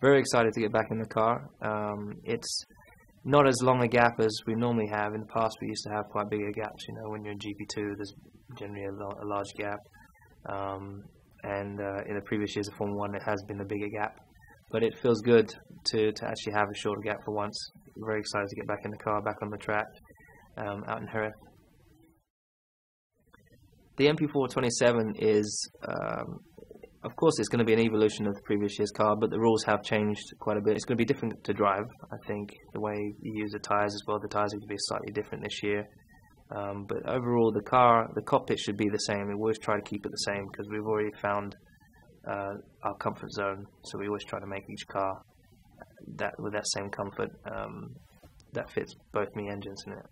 Very excited to get back in the car. It's not as long a gap as we normally have. In the past, we used to have quite bigger gaps. You know, when you're in GP2, there's generally a large gap. In the previous years of Formula 1, it has been a bigger gap. But it feels good to actually have a shorter gap for once. Very excited to get back in the car, back on the track, out in Jerez. The MP4-27 is, of course, it's going to be an evolution of the previous year's car, but the rules have changed quite a bit. It's going to be different to drive, I think. The way you use the tyres as well, the tyres are going to be slightly different this year. But overall, the cockpit should be the same. We always try to keep it the same because we've already found our comfort zone. So we always try to make each car with that same comfort that fits both me and Jensen in it.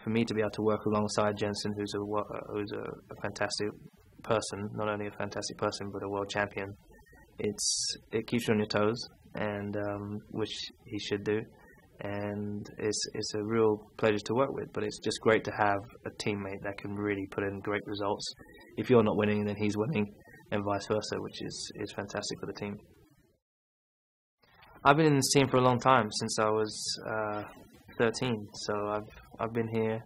For me to be able to work alongside Jensen, who's a fantastic person, not only a fantastic person but a world champion, it keeps you on your toes, and which he should do, and it's a real pleasure to work with. But it's just great to have a teammate that can really put in great results. If you're not winning, then he's winning, and vice versa, which is fantastic for the team. I've been in this team for a long time, since I was 13. So I've been here.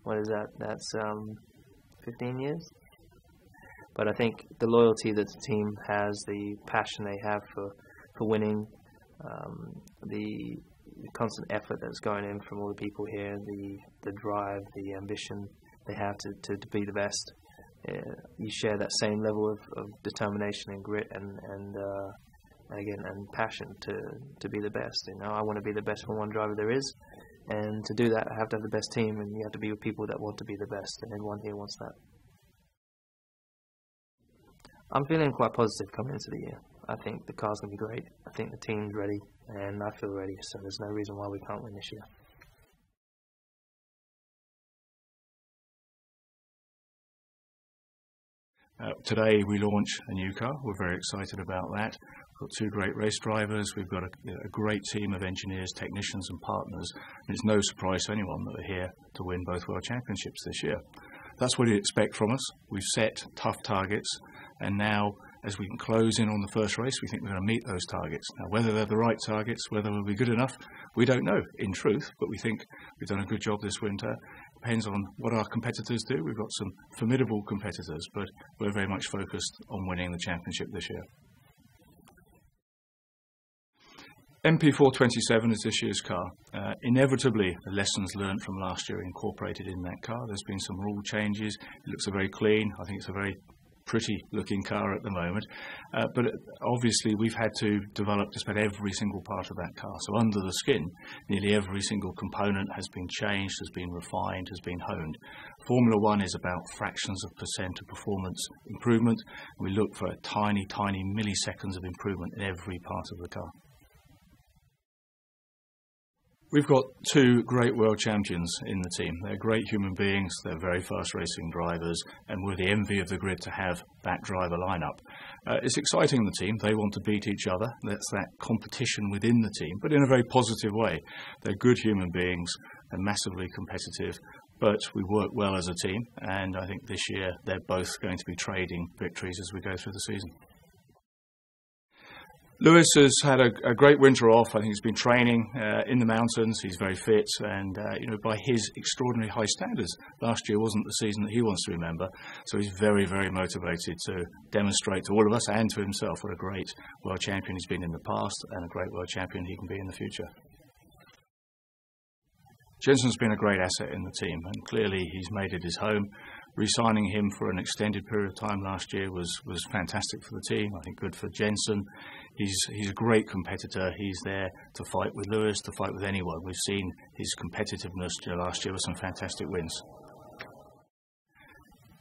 What is that? That's 15 years. But I think the loyalty that the team has, the passion they have for winning, the constant effort that's going in from all the people here, the drive, the ambition they have to be the best. You share that same level of determination and grit and passion to be the best. You know, I want to be the best Formula 1 driver there is, and to do that, I have to have the best team, and you have to be with people that want to be the best, and everyone here wants that. I'm feeling quite positive coming into the year. I think the car's going to be great. I think the team's ready, and I feel ready, so there's no reason why we can't win this year. Today we launch a new car. We're very excited about that. We've got two great race drivers. We've got a great team of engineers, technicians and partners. And it's no surprise to anyone that we're here to win both World Championships this year. That's what you expect from us. We've set tough targets, and now as we can close in on the first race, we think we're going to meet those targets. Now, whether they're the right targets, whether we'll be good enough, we don't know in truth, but we think we've done a good job this winter. Depends on what our competitors do. We've got some formidable competitors, but we're very much focused on winning the championship this year. MP4-27 is this year's car. Inevitably, the lessons learned from last year are incorporated in that car. There's been some rule changes. It looks very clean. I think it's a very pretty looking car at the moment. But obviously, we've had to develop just about every single part of that car. So under the skin, nearly every single component has been changed, has been refined, has been honed. Formula 1 is about fractions of percent of performance improvement. We look for tiny, tiny milliseconds of improvement in every part of the car. We've got two great world champions in the team. They're great human beings, they're very fast racing drivers, and we're the envy of the grid to have that driver lineup. It's exciting, the team. They want to beat each other. That's that competition within the team, but in a very positive way. They're good human beings, they're massively competitive, but we work well as a team, and I think this year they're both going to be trading victories as we go through the season. Lewis has had a great winter off. I think he's been training in the mountains. He's very fit, and by his extraordinary high standards, last year wasn't the season that he wants to remember. So he's very, very motivated to demonstrate to all of us and to himself what a great world champion he's been in the past and a great world champion he can be in the future. Jensen's been a great asset in the team, and clearly he's made it his home. Re-signing him for an extended period of time last year was fantastic for the team. I think good for Jensen. He's a great competitor. He's there to fight with Lewis, to fight with anyone. We've seen his competitiveness last year with some fantastic wins.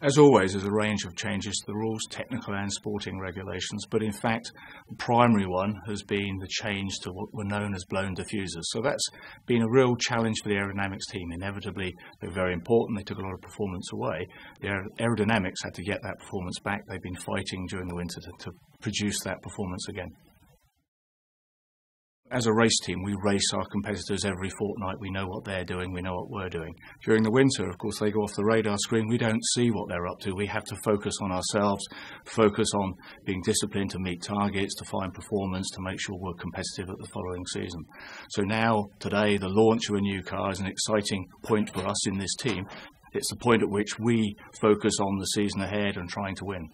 As always, there's a range of changes to the rules, technical and sporting regulations, but in fact, the primary one has been the change to what were known as blown diffusers. So that's been a real challenge for the aerodynamics team. Inevitably, they're very important. They took a lot of performance away. The aerodynamics had to get that performance back. They've been fighting during the winter to produce that performance again. as a race team, we race our competitors every fortnight. We know what they're doing. We know what we're doing. During the winter, of course, they go off the radar screen. We don't see what they're up to. We have to focus on ourselves, focus on being disciplined to meet targets, to find performance, to make sure we're competitive at the following season. So now, today, the launch of a new car is an exciting point for us in this team. It's the point at which we focus on the season ahead and trying to win.